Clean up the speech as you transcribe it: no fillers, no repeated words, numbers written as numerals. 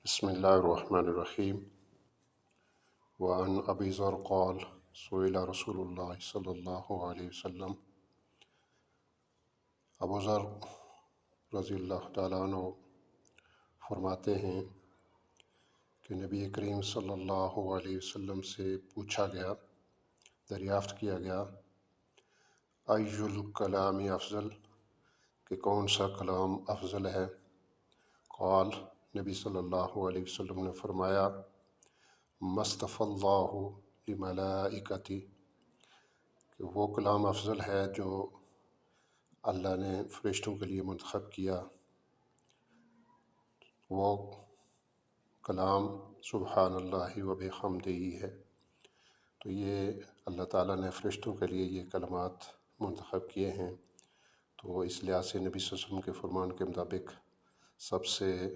بسم الله الرحمن الرحيم. وعن أبي ذر قال سئل رسول الله صلی اللہ علیہ وسلم. ابو ذر رضی اللہ تعالیٰ عنہ فرماتے ہیں کہ نبی کریم صلی اللہ علیہ وسلم سے پوچھا گیا، دریافت کیا گیا، ای الکلام افضل، کہ کون سا کلام افضل ہے؟ قال، نبی صلی اللہ علیہ وسلم نے فرمایا، مصطفی اللہ لملائکتی، کہ وہ کلام افضل ہے جو اللہ نے فرشتوں کے لیے منتخب کیا، وہ کلام سبحان اللہ و بحمدہ ہے۔ تو یہ اللہ تعالیٰ نے فرشتوں کے لیے یہ کلمات منتخب کیے ہیں، تو اس لحاظ سے نبی صلی اللہ علیہ وسلم کے فرمان کے مطابق سب سے